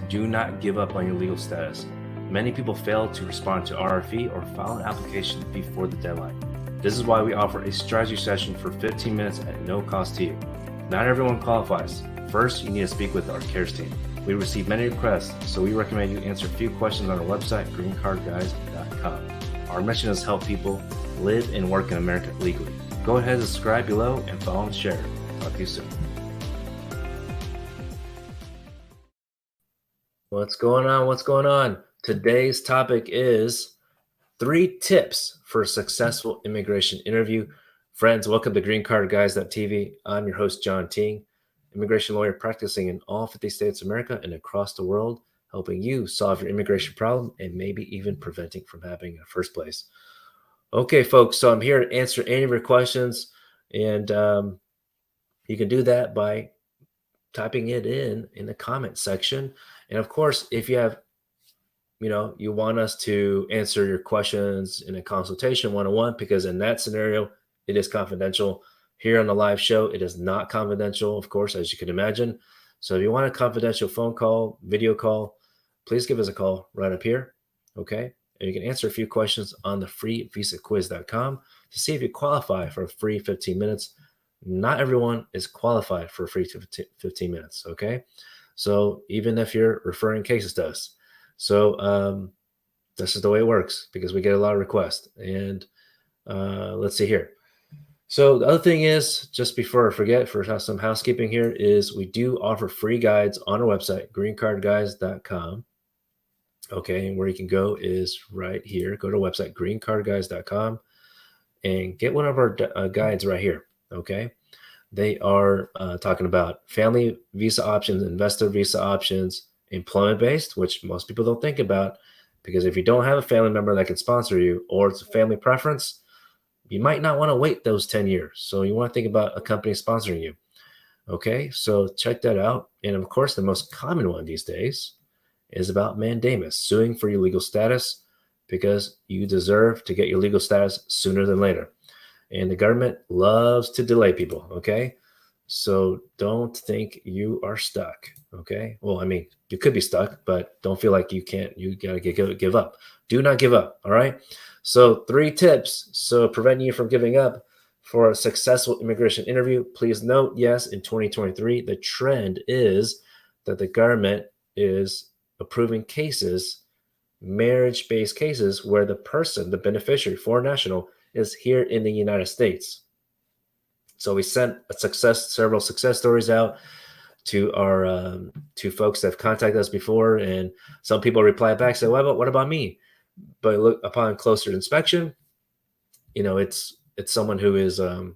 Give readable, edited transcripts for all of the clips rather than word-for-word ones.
Do not give up on your legal status. Many people fail to respond to RFE or file an application before the deadline. This is why we offer a strategy session for 15 minutes at no cost to you. Not everyone qualifies. First, you need to speak with our CARES team. We receive many requests, so we recommend you answer a few questions on our website, greencardguys.com. Our mission is to help people live and work in America legally. Go ahead and subscribe below and follow and share. Talk to you soon. What's going on? What's going on? Today's topic is 3 tips for a successful immigration interview. Friends, welcome to greencardguys.tv. I'm your host, John Ting, immigration lawyer practicing in all 50 states of America and across the world, helping you solve your immigration problem and maybe even preventing from happening in the first place. Okay, folks, so I'm here to answer any of your questions, and you can do that by typing it in the comment section. And of course, if you have, you want us to answer your questions in a consultation one-on-one, because in that scenario, it is confidential. Here on the live show, it is not confidential, of course, as you can imagine. So if you want a confidential phone call, video call, please give us a call right up here, okay? And you can answer a few questions on the freevisaquiz.com to see if you qualify for a free 15 minutes. Not everyone is qualified for a free 15 minutes, okay? So even if you're referring cases to us. So this is the way it works, because we get a lot of requests. And let's see here. So the other thing is, just before I forget, for some housekeeping here, is we do offer free guides on our website, greencardguys.com. Okay, and where you can go is right here. Go to our website, greencardguys.com, and get one of our guides right here, okay? They are talking about family visa options, investor visa options, employment-based, which most people don't think about, because if you don't have a family member that can sponsor you, or it's a family preference, you might not want to wait those 10 years. So you want to think about a company sponsoring you. Okay, so check that out. And of course, the most common one these days is about mandamus, suing for your legal status, because you deserve to get your legal status sooner than later. And the government loves to delay people, okay? So don't think you are stuck, okay? Well, I mean, you could be stuck, but don't feel like you can't. You got to give up. Do not give up, all right? So 3 tips so preventing you from giving up for a successful immigration interview. Please note, yes, in 2023, the trend is that the government is approving cases, marriage-based cases, where the person, the beneficiary, foreign national, is here in the United States. So we sent several success stories out to our to folks that have contacted us before, and some people reply back, say, what about me? But look, upon closer inspection, it's someone who is the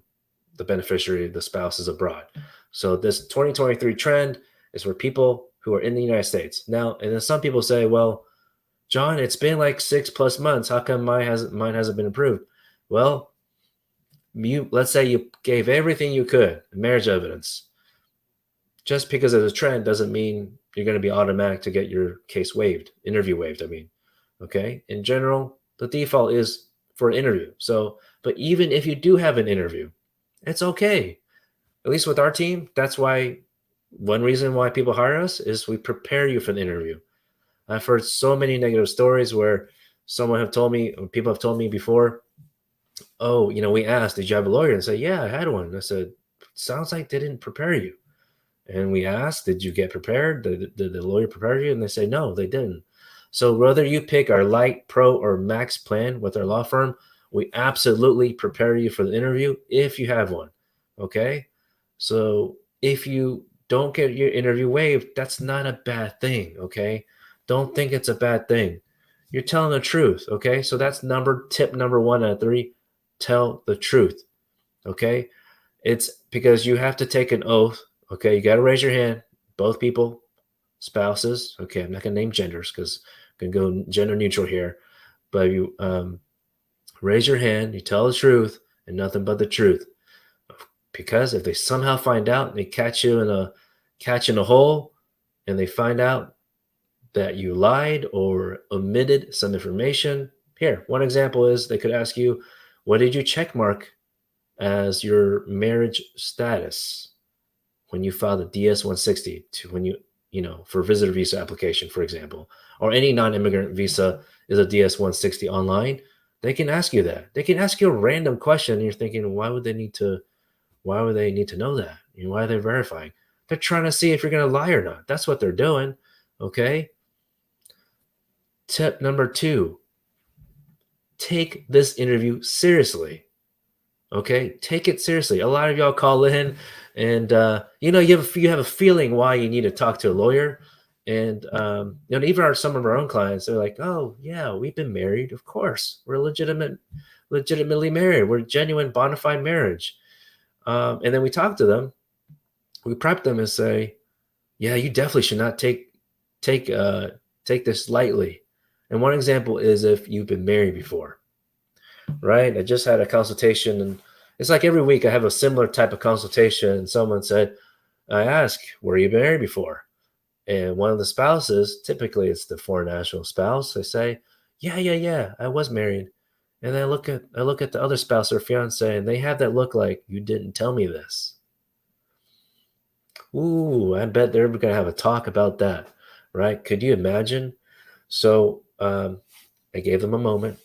beneficiary, the spouse is abroad. So this 2023 trend is for people who are in the United States. Now, and then some people say, well, John, it's been like 6+ months. How come mine hasn't been approved? Well, let's say you gave everything you could, marriage evidence. Just because of the trend doesn't mean you're going to be automatic to get your case waived, interview waived, I mean. Okay? In general, the default is for an interview. So, but even if you do have an interview, it's okay. At least with our team, that's why one reason why people hire us is we prepare you for the interview. I've heard so many negative stories where people have told me before, oh, we asked, did you have a lawyer? And say, yeah, I had one. And I said, sounds like they didn't prepare you. And we asked, did you get prepared? Did the lawyer prepare you? And they say, no, they didn't. So whether you pick our light, pro, or max plan with our law firm, we absolutely prepare you for the interview if you have one. Okay? So if you don't get your interview waived, that's not a bad thing. Okay? Don't think it's a bad thing. You're telling the truth. Okay? So that's tip number 1 out of 3. Tell the truth. Okay? It's because you have to take an oath. Okay? You got to raise your hand. Both people, spouses. Okay? I'm not going to name genders because I'm going to go gender neutral here. But you raise your hand. You tell the truth and nothing but the truth. Because if they somehow find out and they catch you in a hole, and they find out that you lied or omitted some information. Here, one example is they could ask you, what did you check mark as your marriage status when you filed a DS-160, to when you for visitor visa application, for example, or any non-immigrant visa is a DS-160 online, they can ask you that. They can ask you a random question, and you're thinking, why would they need to know that? Why are they verifying? They're trying to see if you're going to lie or not. That's what they're doing. Okay. Tip number 2, take this interview seriously. Okay, take it seriously. A lot of y'all call in, and you have a feeling why you need to talk to a lawyer, and even some of our own clients, they're like, "Oh yeah, we've been married. Of course, we're legitimately married. We're genuine bona fide marriage." And then we talk to them, we prep them, and say, "Yeah, you definitely should not take take this lightly." And one example is if you've been married before, right? I just had a consultation, and it's like every week I have a similar type of consultation. And someone said, I ask, were you married before? And one of the spouses, typically it's the foreign national spouse, they say, yeah, I was married. And then I look at the other spouse or fiance, and they have that look like, you didn't tell me this. Ooh, I bet they're gonna have a talk about that, right? Could you imagine? So I gave them a moment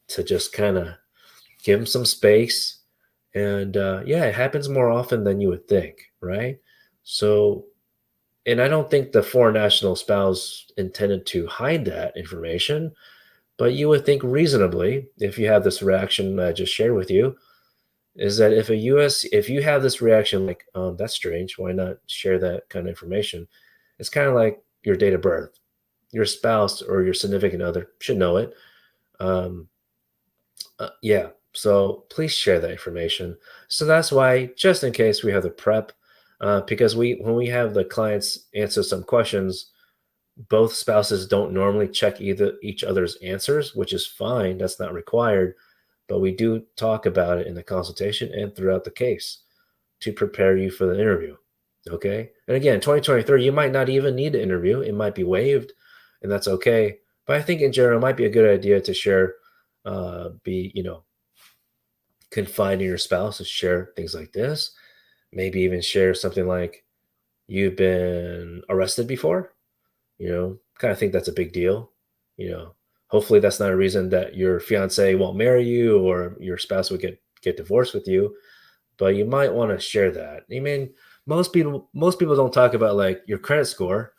to just kind of give them some space. And yeah, it happens more often than you would think, right? So, and I don't think the foreign national spouse intended to hide that information, but you would think reasonably, if you have this reaction I just shared with you, is that if you have this reaction like, that's strange, why not share that kind of information? It's kind of like your date of birth. Your spouse or your significant other should know it. Um, yeah. So please share that information. So that's why, just in case, we have the prep, because when we have the clients answer some questions, both spouses don't normally check either each other's answers, which is fine. That's not required, but we do talk about it in the consultation and throughout the case to prepare you for the interview. Okay. And again, 2023, you might not even need to interview. It might be waived, and that's okay. But I think in general, it might be a good idea to share, be, confide in your spouse to share things like this. Maybe even share something like, you've been arrested before, kind of think that's a big deal. You know, hopefully that's not a reason that your fiance won't marry you or your spouse would get divorced with you, but you might want to share that. I mean, most people don't talk about like your credit score.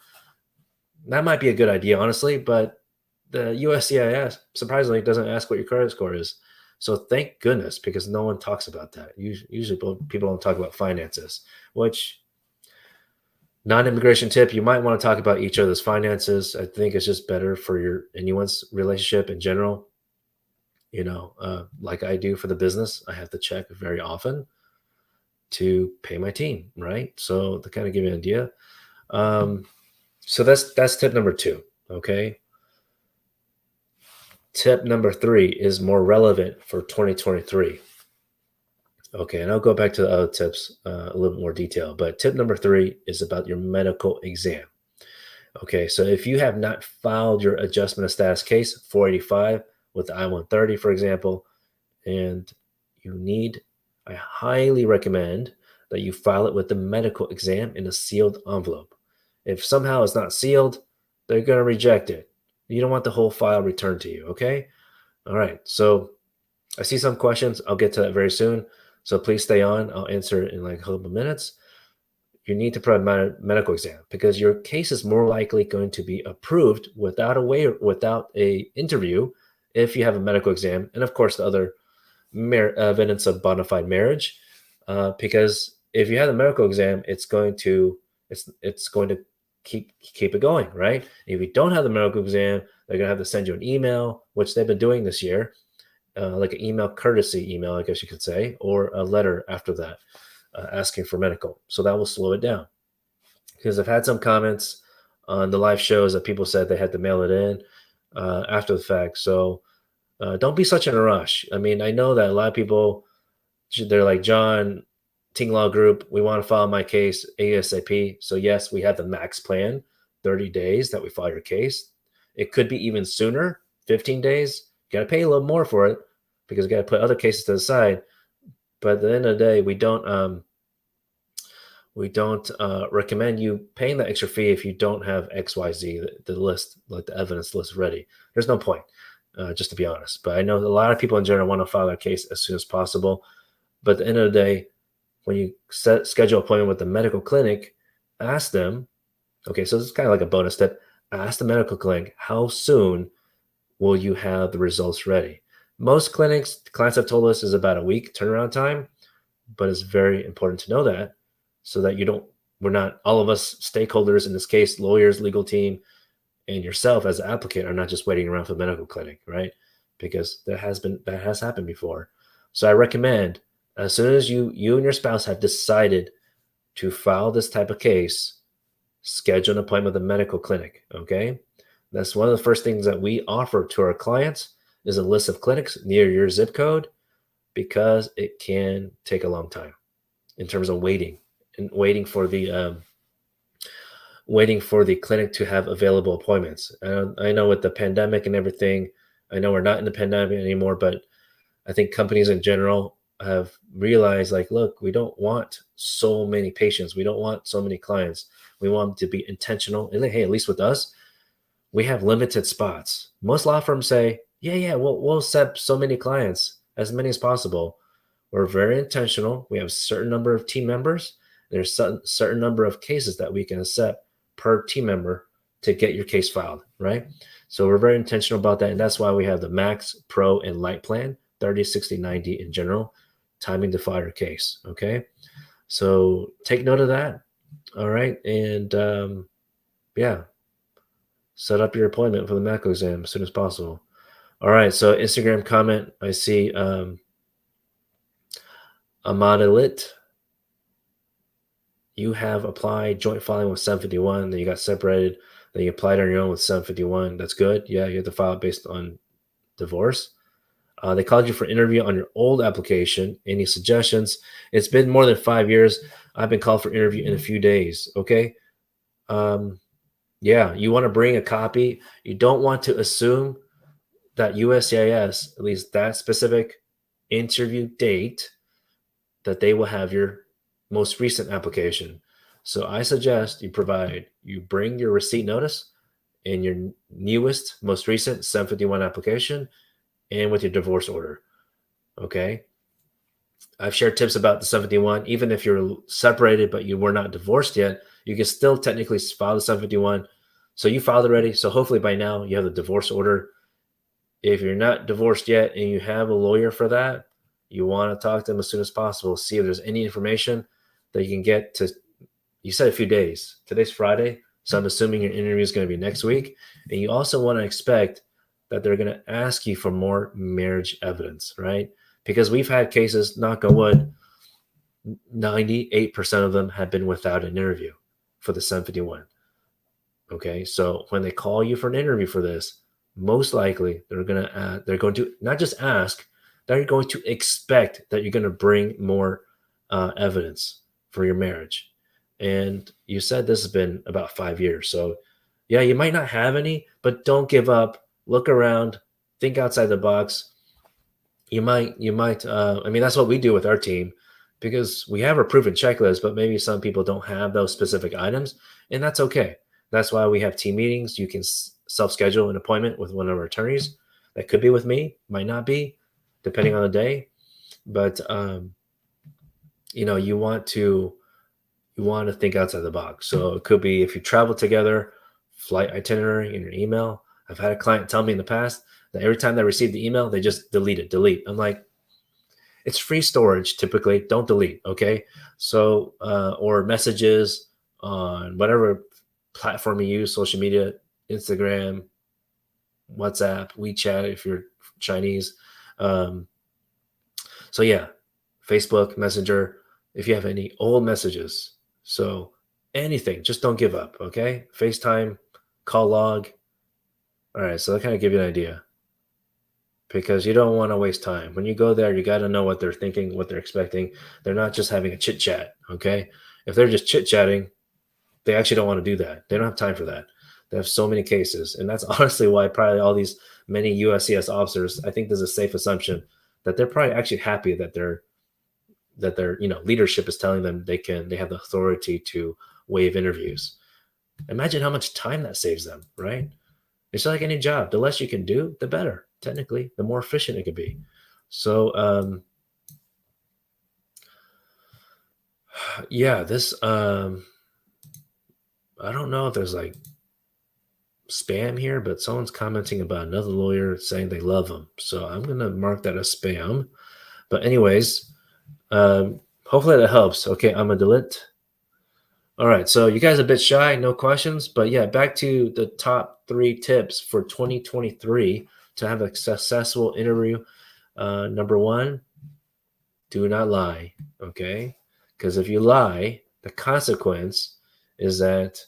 That might be a good idea, honestly, but the USCIS surprisingly doesn't ask what your credit score is. So thank goodness, because no one talks about that. Usually people don't talk about finances, which, non-immigration tip, you might want to talk about each other's finances. I think it's just better for anyone's relationship in general. Like I do for the business, I have to check very often to pay my team, right? So to kind of give you an idea. So that's tip number 2. Okay. Tip number 3 is more relevant for 2023. Okay, and I'll go back to the other tips a little bit more detail. But tip number 3 is about your medical exam. Okay, so if you have not filed your adjustment of status case 485 with the I-130, for example, and I highly recommend that you file it with the medical exam in a sealed envelope. If somehow it's not sealed, they're going to reject it. You don't want the whole file returned to you, okay? All right, so I see some questions. I'll get to that very soon. So please stay on. I'll answer it in like a couple of minutes. You need to provide a medical exam because your case is more likely going to be approved without a interview if you have a medical exam, and of course the other evidence of bona fide marriage. Because if you have a medical exam, it's going to keep it going, right? If you don't have the medical exam, they're going to have to send you an email, which they've been doing this year, like an email, courtesy email, I guess you could say, or a letter after that, asking for medical. So that will slow it down. Because I've had some comments on the live shows that people said they had to mail it in after the fact. So don't be such in a rush. I mean, I know that a lot of people, they're like, John, Ting Law Group, we want to file my case ASAP. So yes, we have the max plan, 30 days that we file your case. It could be even sooner, 15 days. You got to pay a little more for it because you got to put other cases to the side. But at the end of the day, we don't we don't recommend you paying that extra fee if you don't have XYZ, the list, like the evidence list ready. There's no point, just to be honest. But I know a lot of people in general want to file their case as soon as possible. But at the end of the day, when you schedule an appointment with the medical clinic, ask them, okay, so this is kind of like a bonus tip. Ask the medical clinic, how soon will you have the results ready? Most clients have told us is about a week turnaround time, but it's very important to know that so that we're not, all of us stakeholders, in this case, lawyers, legal team, and yourself as an applicant are not just waiting around for the medical clinic, right? Because that has happened before. So I recommend as soon as you and your spouse have decided to file this type of case, schedule an appointment with a medical clinic. Okay. That's one of the first things that we offer to our clients is a list of clinics near your zip code because it can take a long time in terms of waiting for the clinic to have available appointments. I know with the pandemic and everything, I know we're not in the pandemic anymore, but I think companies in general have realized like, look, we don't want so many patients. We don't want so many clients. We want them to be intentional. And like, hey, at least with us, we have limited spots. Most law firms say, yeah, we'll accept so many clients, as many as possible. We're very intentional. We have a certain number of team members. There's a certain number of cases that we can accept per team member to get your case filed, right? So we're very intentional about that. And that's why we have the Max, Pro, and Light plan, 30, 60, 90 in general, timing to file your case, okay? So take note of that, all right? And yeah, set up your appointment for the medical exam as soon as possible. All right, so Instagram comment, I see Amadalit, you have applied joint filing with 751, then you got separated, then you applied on your own with 751. That's good. Yeah, you have to file it based on divorce. They called you for interview on your old application. Any suggestions? It's been more than 5 years. I've been called for interview in a few days. Okay. Yeah, you want to bring a copy. You don't want to assume that USCIS, at least that specific interview date, that they will have your most recent application. So I suggest you bring your receipt notice and your newest, most recent 751 application and with your divorce order. Okay. I've shared tips about the 751. Even if you're separated, but you were not divorced yet, you can still technically file the 751. So you filed already. So hopefully by now you have the divorce order. If you're not divorced yet and you have a lawyer for that, you want to talk to them as soon as possible. See if there's any information that you can get to. You said a few days. Today's Friday. So I'm assuming your interview is going to be next week. And you also want to expect that they're going to ask you for more marriage evidence, right? Because we've had cases, knock on wood, 98% of them have been without an interview for the 751. Okay, so when they call you for an interview for this, most likely they're going to not just ask, they're going to expect that you're going to bring more evidence for your marriage. And you said this has been about 5 years. So yeah, you might not have any, but don't give up. Look around, think outside the box. You might, I mean, that's what we do with our team because we have a proven checklist, but maybe some people don't have those specific items, and that's okay. That's why we have team meetings. You can self-schedule an appointment with one of our attorneys. That could be with me, might not be, depending on the day. But you want to think outside the box. So it could be if you travel together, flight itinerary in your email. I've had a client tell me in the past that every time they receive the email, they just delete. I'm like, it's free storage typically. Don't delete, okay? So or messages on whatever platform you use, social media, Instagram, WhatsApp, WeChat if you're Chinese. So yeah, Facebook, Messenger, if you have any old messages. So anything, just don't give up, okay? FaceTime, call log. All right, so that kind of give you an idea because you don't want to waste time. When you go there, you got to know what they're thinking, what they're expecting. They're not just having a chit chat, okay? If they're just chit chatting, they actually don't want to do that. They don't have time for that. They have so many cases. And that's honestly why probably all these many USCIS officers, I think there's a safe assumption that they're probably actually happy that they're that their leadership is telling them they have the authority to waive interviews. Imagine how much time that saves them, right? It's like any job. The less you can do, the better. Technically, the more efficient it could be. So, yeah, this I don't know if there's like spam here, but someone's commenting about another lawyer saying they love him. So I'm gonna mark that as spam. But anyways, hopefully that helps. Okay, I'm gonna delete. All right, so you guys are a bit shy, no questions, but yeah, back to the top 3 tips for 2023 to have a successful interview. Number 1, do not lie. Okay, because if you lie, the consequence is that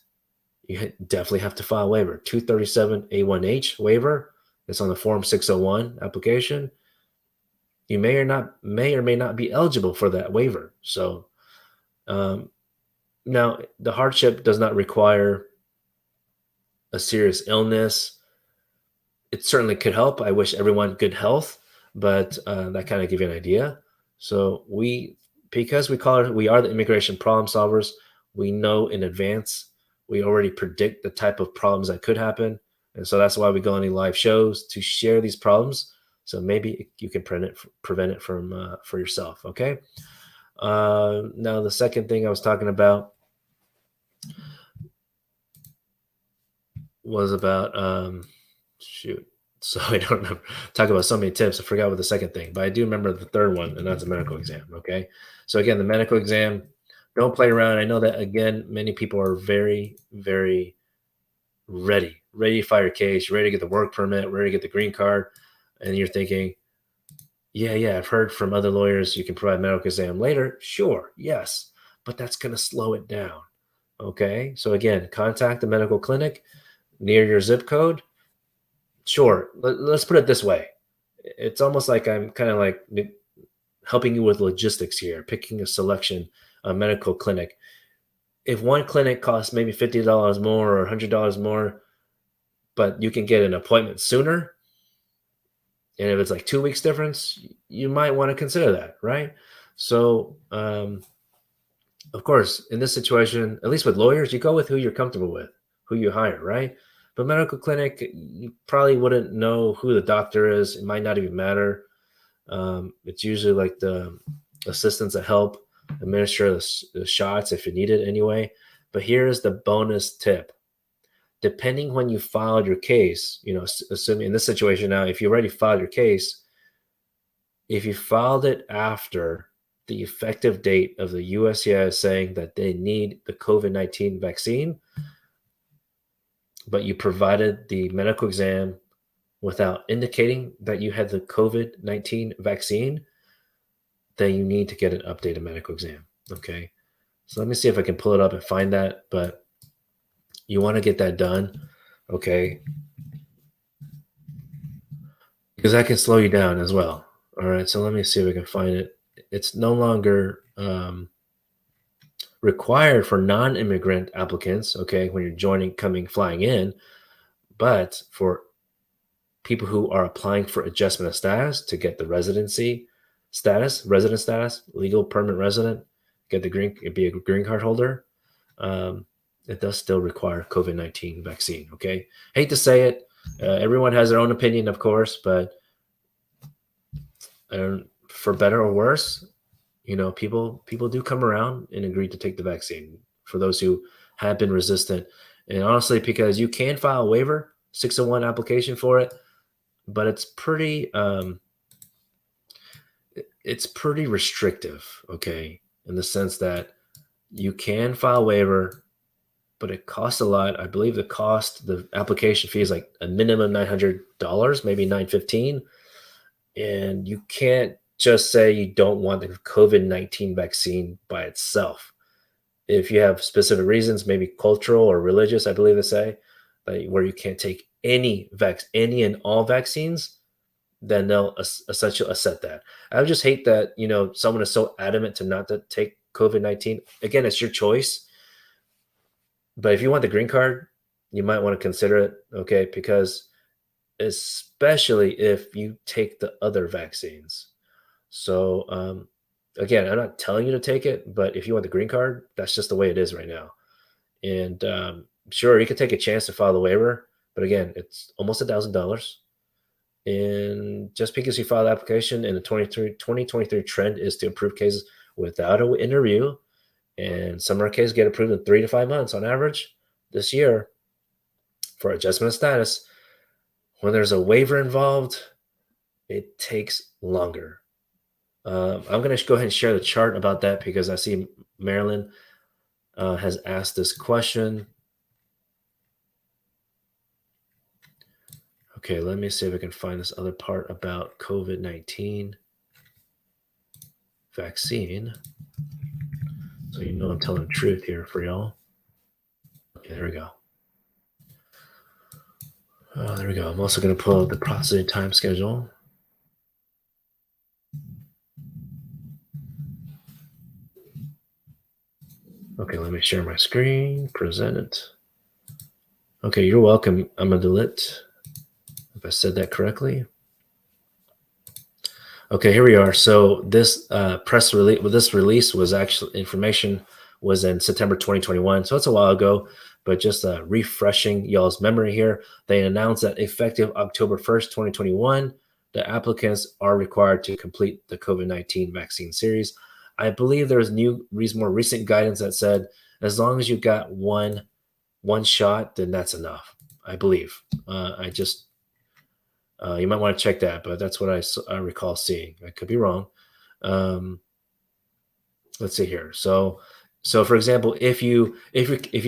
you definitely have to file a waiver. 237A1H waiver. It's on the Form 601 application. You may or may not be eligible for that waiver. So now the hardship does not require a serious illness. It certainly could help. I wish everyone good health, but that kind of give you an idea. So because we are the immigration problem solvers, we know in advance. We already predict the type of problems that could happen, and so that's why we go on any live shows to share these problems. So maybe you can prevent it from for yourself. Okay. Now the second thing I was talking about was about shoot. So I don't remember. Talk about so many tips. I forgot what the second thing, but I do remember the third one, and that's a medical exam. Okay. So again, the medical exam, don't play around. I know that again, many people are very, very ready to file your case, ready to get the work permit, ready to get the green card. And you're thinking, yeah, I've heard from other lawyers you can provide medical exam later. Sure, yes, but that's going to slow it down. Okay. So again, contact the medical clinic near your zip code. Sure. Let's put it this way. It's almost like I'm kind of like helping you with logistics here, picking a medical clinic. If one clinic costs maybe $50 more or $100 more, but you can get an appointment sooner, and if it's like 2 weeks difference, you might want to consider that, right? So, of course, in this situation, at least with lawyers, you go with who you're comfortable with, who you hire, right? But medical clinic, you probably wouldn't know who the doctor is. It might not even matter. It's usually like the assistants that help administer the shots if you need it anyway. But here's the bonus tip. Depending when you filed your case, assuming in this situation now, if you already filed your case, if you filed it after the effective date of the USCIS saying that they need the COVID-19 vaccine, but you provided the medical exam without indicating that you had the COVID-19 vaccine, then you need to get an updated medical exam. Okay. So let me see if I can pull it up and find that, but you want to get that done. Okay. Because that can slow you down as well. All right. So let me see if I can find it. It's no longer required for non-immigrant applicants. Okay. When you're flying in, but for people who are applying for adjustment of status to get the resident status, legal permanent resident, be a green card holder. It does still require COVID-19 vaccine. Okay. Hate to say it. Everyone has their own opinion, of course, but for better or worse, people do come around and agree to take the vaccine for those who have been resistant. And honestly, because you can file a waiver 601 application for it, but it's pretty restrictive, okay, in the sense that you can file a waiver, but it costs a lot. I believe the application fee is like a minimum $900, maybe $915, and you can't just say you don't want the COVID-19 vaccine by itself. If you have specific reasons, maybe cultural or religious, I believe they say, where you can't take any and all vaccines, then they'll essentially accept that. I would just hate that, someone is so adamant to not to take COVID-19. Again, it's your choice. But if you want the green card, you might want to consider it, okay? Because especially if you take the other vaccines. So Again, I'm not telling you to take it, but if you want the green card, that's just the way it is right now. And sure, you could take a chance to file the waiver, but again, it's almost $1,000. And just because you file the application and the 2023 trend is to approve cases without an interview, and some of our cases get approved in 3 to 5 months on average this year for adjustment of status. When there's a waiver involved, it takes longer. I'm going to go ahead and share the chart about that because I see Marilyn has asked this question. Okay, let me see if I can find this other part about COVID-19 vaccine. So you know I'm telling the truth here for y'all. Okay, there we go. Oh, there we go. I'm also going to pull up the processing time schedule. Okay, let me share my screen, present it. Okay, you're welcome, Amadulit, if I said that correctly. Okay, here we are. So this press release, well, this release was actually information was in September 2021. So it's a while ago, but just refreshing y'all's memory here. They announced that effective October 1st, 2021, the applicants are required to complete the COVID-19 vaccine series. I believe there's more recent guidance that said as long as you got one shot, then that's enough. I believe. You might want to check that, but that's what I recall seeing. I could be wrong. Let's see here. So for example, if you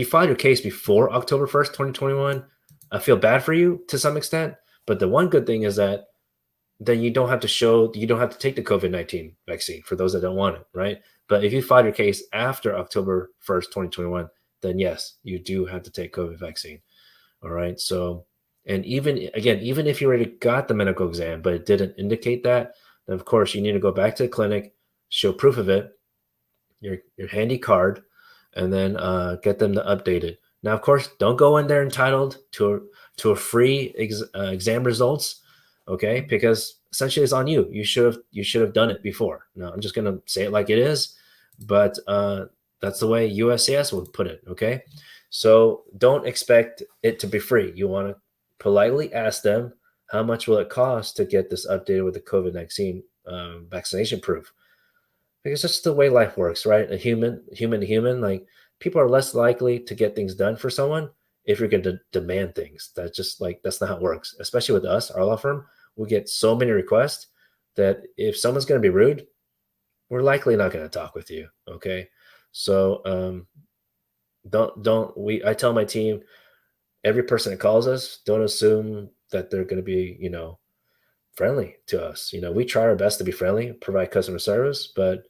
filed your case before October 1st, 2021, I feel bad for you to some extent. But the one good thing is that then you don't have to take the COVID-19 vaccine for those that don't want it, right? But if you filed your case after October 1st, 2021, then yes, you do have to take COVID vaccine. All right. So, and even if you already got the medical exam, but it didn't indicate that, then of course you need to go back to the clinic, show proof of it, your handy card, and then get them to update it. Now, of course, don't go in there entitled to a free exam results, okay? Because essentially it's on you. You should have done it before. No, I'm just gonna say it like it is, but that's the way USCIS would put it, okay? So don't expect it to be free. You want to politely ask them how much will it cost to get this updated with the COVID-19 vaccination proof, because that's the way life works, right? A human to human, like people are less likely to get things done for someone if you're going to demand things. That's just like that's not how it works. Especially with us, our law firm, we get so many requests that if someone's going to be rude, we're likely not going to talk with you. Okay, so I tell my team, every person that calls us, don't assume that they're going to be friendly to us. We try our best to be friendly, provide customer service, but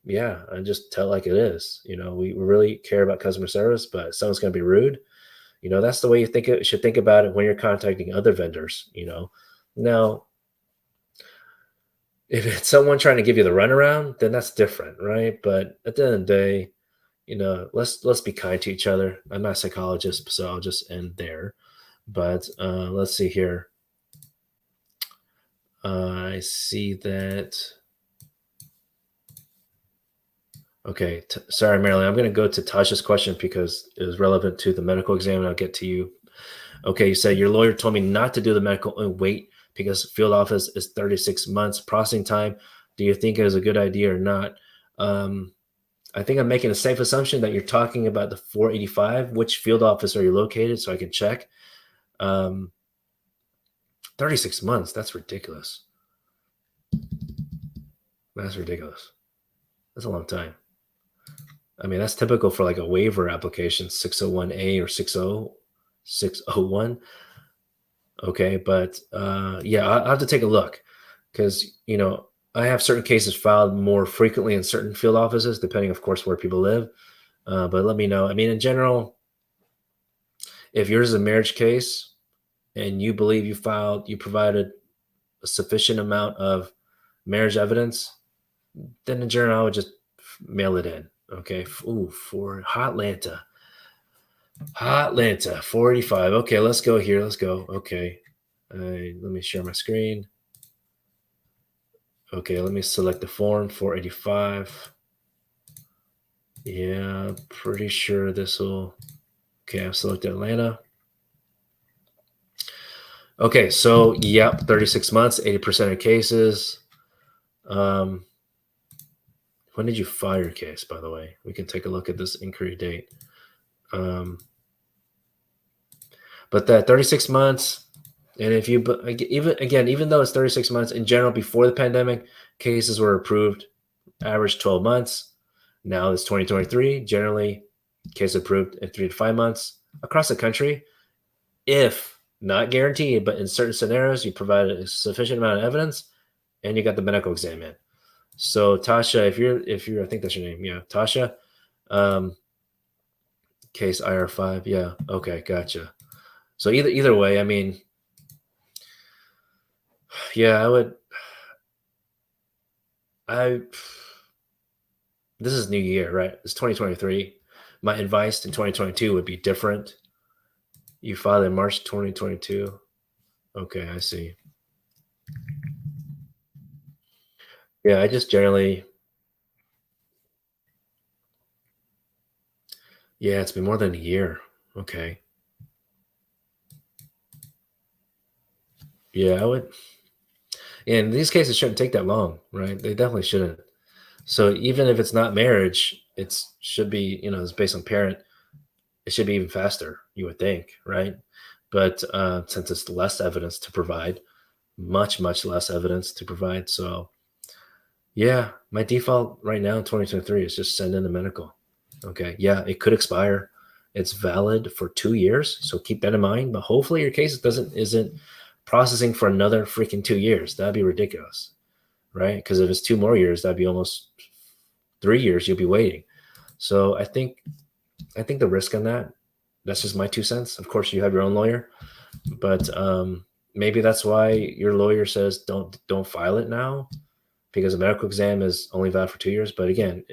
yeah, I just tell like it is. We really care about customer service, but someone's going to be rude. That's the way you should think about it when you're contacting other vendors. Now, if it's someone trying to give you the runaround, then that's different, right? But at the end of the day, let's be kind to each other. I'm not a psychologist, so I'll just end there. But let's see here. I see that. Okay, sorry, Marilyn. I'm going to go to Tasha's question because it was relevant to the medical exam, and I'll get to you. Okay, you said your lawyer told me not to do the medical and wait because field office is 36 months processing time. Do you think it is a good idea or not? I think I'm making a safe assumption that you're talking about the 485. Which field office are you located so I can check? 36 months. That's ridiculous. That's ridiculous. That's a long time. I mean, that's typical for like a waiver application, 601A or 601. Okay, but yeah, I'll have to take a look because I have certain cases filed more frequently in certain field offices, depending, of course, where people live. But let me know. I mean, in general, if yours is a marriage case and you believe you provided a sufficient amount of marriage evidence, then in general, I would just mail it in. Okay. Ooh, for Hotlanta, 485. Okay, let's go here. Let's go. Okay. Let me share my screen. Okay, let me select the form 485. Yeah, pretty sure this will. Okay, I've selected Atlanta. Okay, so yep, 36 months, 80% of cases. Um, when did you file your case, by the way? We can take a look at this inquiry date. Um, but that 36 months, and if you even though it's 36 months in general before the pandemic, cases were approved average 12 months. Now it's 2023. Generally, case approved in 3 to 5 months across the country. If not guaranteed, but in certain scenarios, you provide a sufficient amount of evidence and you got the medical exam in. So Tasha, if you're I think that's your name, yeah, Tasha, um, case IR5, yeah, okay, gotcha. So either way, I mean, yeah, I this is new year, right? It's 2023. My advice in 2022 would be different. You filed in March 2022. Okay, I see. Yeah, I just generally, yeah, it's been more than a year. Okay. Yeah, I would. And these cases shouldn't take that long, right? They definitely shouldn't. So even if it's not marriage, it's should be, it's based on parent. It should be even faster, you would think, right? But since it's less evidence to provide, much less evidence to provide. So yeah, my default right now in 2023 is just send in the medical. Okay. Yeah, it could expire. It's valid for 2 years. So keep that in mind. But hopefully your case isn't processing for another freaking 2 years. That'd be ridiculous. Right? Because if it's 2 more years, that'd be almost 3 years you'll be waiting. So I think the risk on that's just my 2 cents. Of course, you have your own lawyer, but maybe that's why your lawyer says don't file it now because a medical exam is only valid for 2 years. But again,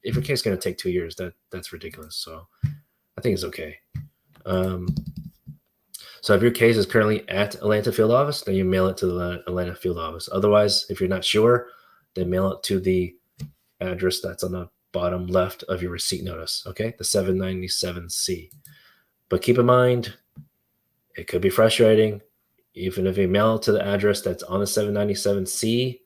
if your case is going to take 2 years, that's ridiculous. So I think it's okay. Um, so if your case is currently at Atlanta field office, then you mail it to the Atlanta field office. Otherwise, if you're not sure, then mail it to the address that's on the bottom left of your receipt notice. Okay, the 797C. But keep in mind, it could be frustrating. Even if you mail it to the address that's on the 797C,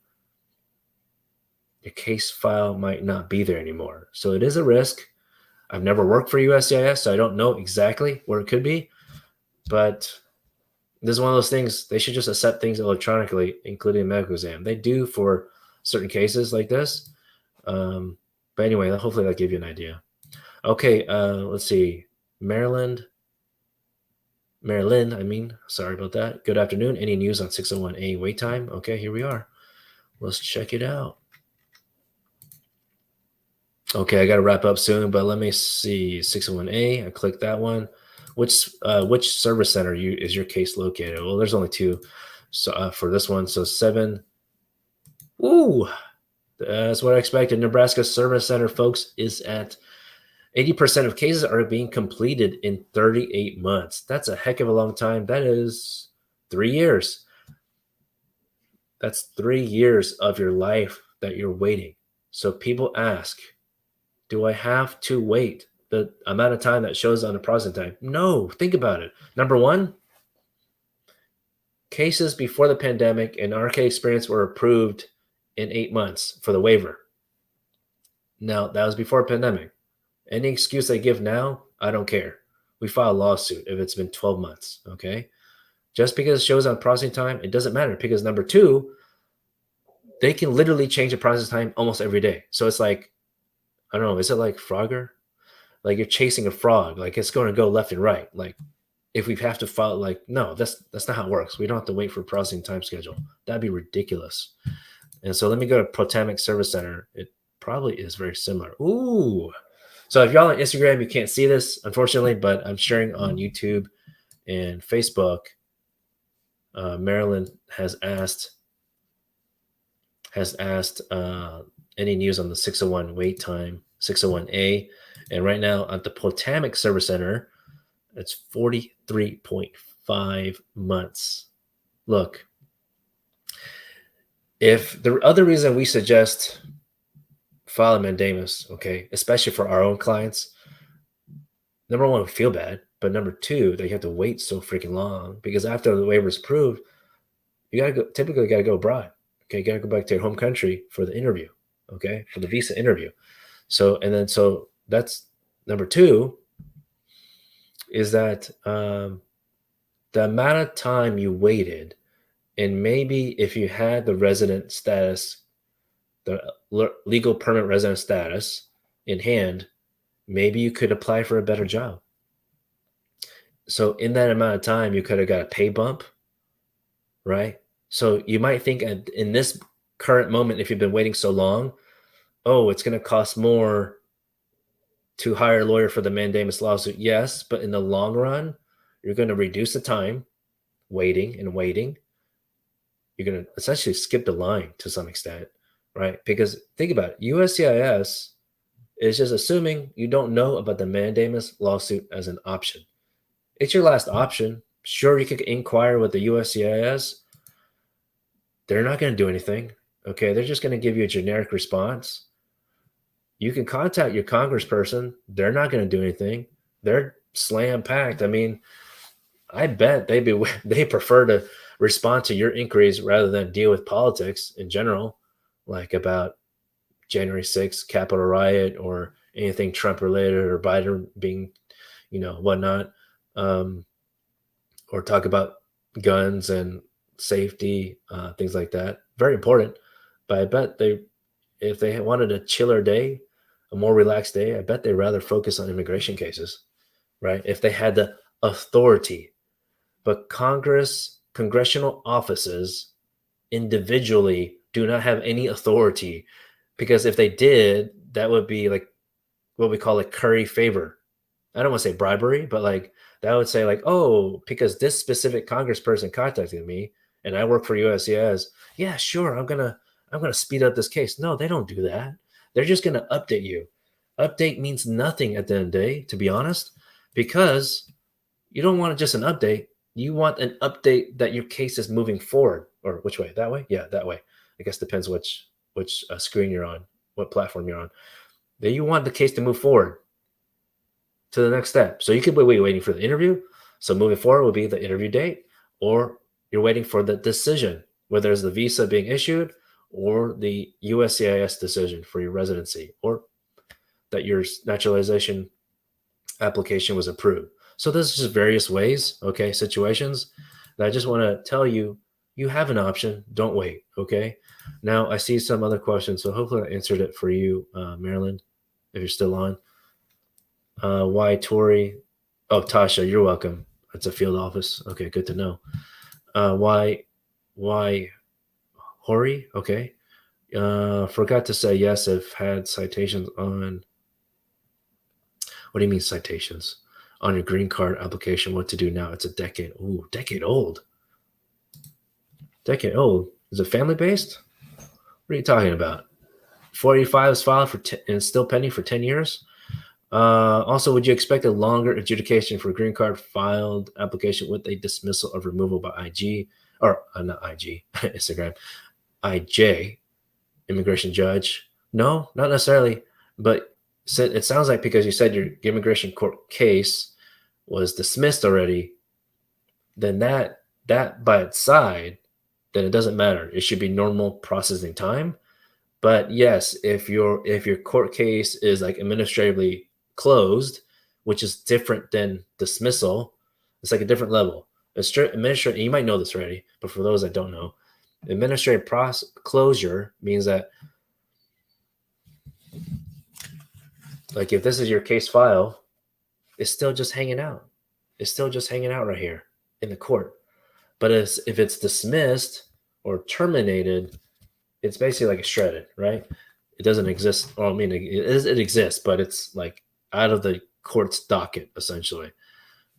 your case file might not be there anymore. So it is a risk. I've never worked for USCIS, so I don't know exactly where it could be. But this is one of those things, they should just accept things electronically, including a medical exam. They do for certain cases like this. But anyway, hopefully that gave you an idea. Okay, let's see. Maryland, sorry about that. Good afternoon. Any news on 601A wait time? Okay, here we are. Let's check it out. Okay, I got to wrap up soon, but let me see. 601A, I clicked that one. Which service center is your case located? Well, there's only two, so for this one. So 7. Ooh, that's what I expected. Nebraska Service Center, folks, is at 80% of cases are being completed in 38 months. That's a heck of a long time. That is 3 years. That's 3 years of your life that you're waiting. So people ask, do I have to wait the amount of time that shows on the processing time? No, think about it. Number one, cases before the pandemic in our case experience were approved in 8 months for the waiver. Now, that was before pandemic. Any excuse they give now, I don't care. We file a lawsuit if it's been 12 months, okay? Just because it shows on processing time, it doesn't matter because number two, they can literally change the process time almost every day. So it's like, I don't know, is it like Frogger? Like you're chasing a frog, like it's going to go left and right. Like if we have to file, like, no, that's not how it works. We don't have to wait for processing time schedule. That'd be ridiculous. And so let me go to Potomac Service Center. It probably is very similar. Ooh. So if y'all on Instagram, you can't see this, unfortunately, but I'm sharing on YouTube and Facebook. Maryland has asked any news on the 601 wait time, 601A. And right now at the Potomac Service Center, it's 43.5 months. Look, If the other reason we suggest file a mandamus, okay, especially for our own clients, number one, we feel bad, but number two, that you have to wait so freaking long because after the waiver is approved, you gotta go. Typically, you gotta go abroad. Okay, you gotta go back to your home country for the interview. Okay, for the visa interview. So that's number two is that the amount of time you waited, and maybe if you had the resident status, the legal permanent resident status in hand, maybe you could apply for a better job. So in that amount of time, you could have got a pay bump, right? So you might think in this current moment, if you've been waiting so long, oh, it's going to cost more to hire a lawyer for the mandamus lawsuit. Yes, but in the long run, you're going to reduce the time waiting and waiting. You're going to essentially skip the line to some extent, right? Because think about it, USCIS is just assuming you don't know about the mandamus lawsuit as an option. It's your last option. Sure, you could inquire with the USCIS. They're not going to do anything. Okay, they're just going to give you a generic response. You can contact your congressperson. They're not going to do anything. They're slam packed. I mean, I bet they prefer to respond to your inquiries rather than deal with politics in general, like about January 6th, Capitol riot, or anything Trump related or Biden being, whatnot, or talk about guns and safety, things like that. Very important. But I bet if they wanted a chiller day, a more relaxed day, I bet they'd rather focus on immigration cases, right? If they had the authority. But congressional offices individually do not have any authority, because if they did, that would be like what we call a curry favor. I don't want to say bribery, but like that would say like, oh, because this specific congressperson contacted me and I work for USCIS, yeah, sure, I'm gonna speed up this case. No, they don't do that. They're just gonna update you. Update means nothing at the end of the day, to be honest, because you don't want just an update. You want an update that your case is moving forward. Or which way? That way? Yeah, that way. I guess depends which screen you're on, what platform you're on. Then you want the case to move forward to the next step. So you could be waiting for the interview. So moving forward will be the interview date, or you're waiting for the decision, whether it's the visa being issued or the USCIS decision for your residency, or that your naturalization application was approved. So there's just various ways, okay, situations that I just want to tell you, you have an option. Don't wait, okay? Now I see some other questions, so hopefully I answered it for you, Marilyn, if you're still on. Why Tori? Oh, Tasha, you're welcome. It's a field office. Okay, good to know. Why Hori? Okay. Forgot to say yes. I've had citations on. What do you mean citations? On your green card application, what to do now? It's a decade. Ooh, decade old. Decade old. Is it family based? What are you talking about? 485 is filed for and still pending for 10 years. Also, would you expect a longer adjudication for green card filed application with a dismissal of removal by IG, or not IG, Instagram, IJ, immigration judge? No, not necessarily. But it sounds like because you said your immigration court case was dismissed already, then that by its side, then it doesn't matter. It should be normal processing time. But yes, if your court case is like administratively closed, which is different than dismissal, it's like a different level. Administrative, you might know this already, but for those that don't know, administrative closure means that, like, if this is your case file, it's still just hanging out. It's still just hanging out right here in the court. But if it's dismissed or terminated, it's basically like a shredded, right? It doesn't exist. Well, I mean, it exists, but it's like out of the court's docket, essentially.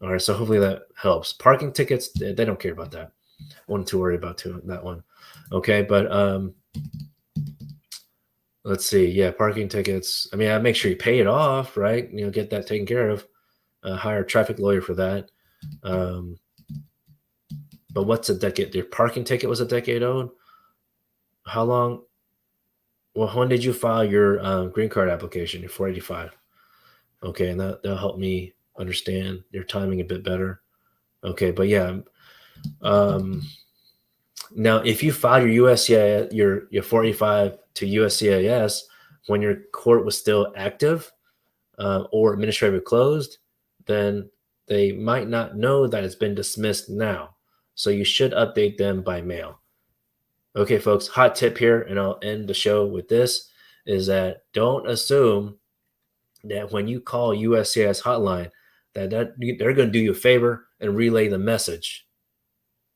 All right, so hopefully that helps. Parking tickets, they don't care about that. One to worry about that one. Okay, but let's see. Yeah, parking tickets. I mean, I make sure you pay it off, right? Get that taken care of. Hire a traffic lawyer for that. But what's a decade? Your parking ticket was a decade old. how long? Well, when did you file your green card application, your 485? Okay, and that'll help me understand your timing a bit better. Okay, but yeah, um, now if you filed your USCIS, your 485 to USCIS when your court was still active or administratively closed, then they might not know that it's been dismissed now. So you should update them by mail. Okay, folks, hot tip here, and I'll end the show with this, is that don't assume that when you call USCIS hotline, that they're going to do you a favor and relay the message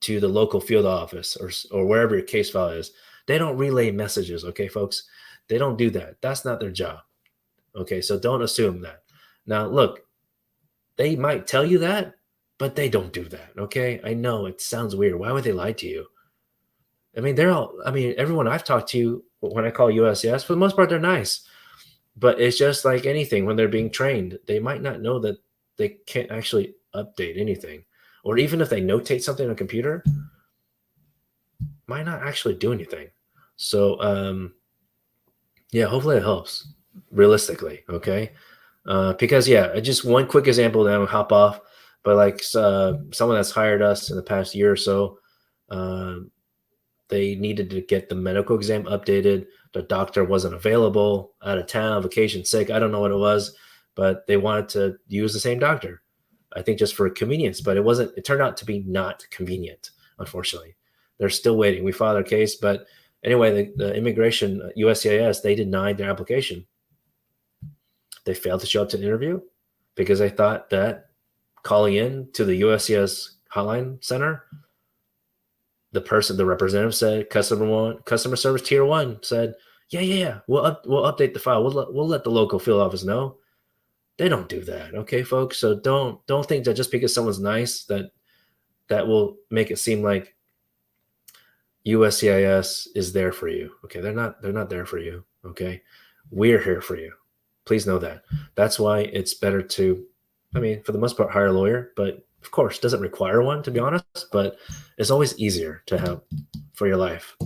to the local field office or wherever your case file is. They don't relay messages, okay, folks? They don't do that. That's not their job. Okay, so don't assume that. Now, look, they might tell you that, but they don't do that, okay? I know it sounds weird. Why would they lie to you? I mean, everyone I've talked to when I call USCIS, for the most part, they're nice. But it's just like anything when they're being trained. They might not know that they can't actually update anything. Or even if they notate something on a computer, might not actually do anything. So, yeah, hopefully it helps realistically, okay? Because, yeah, just one quick example, then I'll hop off. But like someone that's hired us in the past year or so, they needed to get the medical exam updated. The doctor wasn't available, out of town, vacation, sick. I don't know what it was, but they wanted to use the same doctor. I think just for convenience, but it turned out to be not convenient, unfortunately. They're still waiting. We filed our case, but anyway, the immigration, USCIS, they denied their application. They failed to show up to the interview because they thought that calling in to the USCIS hotline center, the representative said, customer service tier 1 said, yeah, we'll update the file. We'll let the local field office know. They don't do that, okay, folks. So don't think that just because someone's nice that will make it seem like USCIS is there for you. Okay, they're not there for you. Okay, we're here for you. Please know that. That's why it's better to, I mean, for the most part, hire a lawyer, but of course, doesn't require one, to be honest, but it's always easier to have for your life,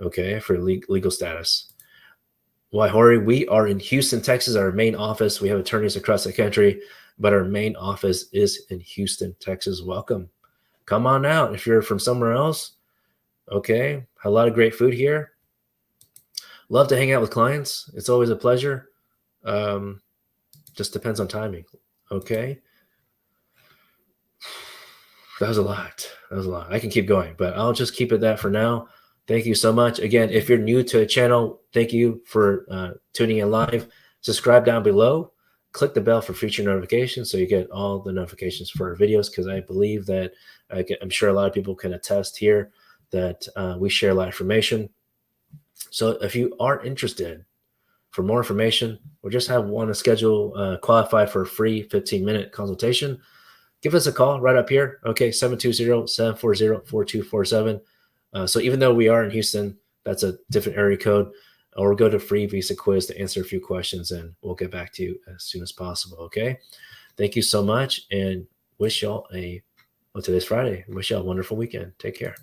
okay, for legal status. Why, Jorge, we are in Houston, Texas, our main office. We have attorneys across the country, but our main office is in Houston, Texas. Welcome. Come on out if you're from somewhere else, okay? A lot of great food here. Love to hang out with clients. It's always a pleasure. Just depends on timing, okay? That was a lot. I can keep going, but I'll just keep it that for now. Thank you so much. Again, if you're new to the channel, thank you for tuning in live. Subscribe down below. Click the bell for future notifications so you get all the notifications for our videos, because I believe that I'm sure a lot of people can attest here that we share a lot of information. So if you are interested for more information or just want to schedule, qualify for a free 15-minute consultation, give us a call right up here. Okay, 720-740-4247. So even though we are in Houston, that's a different area code. Or go to free visa quiz to answer a few questions, and we'll get back to you as soon as possible. Okay. Thank you so much, and wish y'all today's Friday. Wish y'all a wonderful weekend. Take care.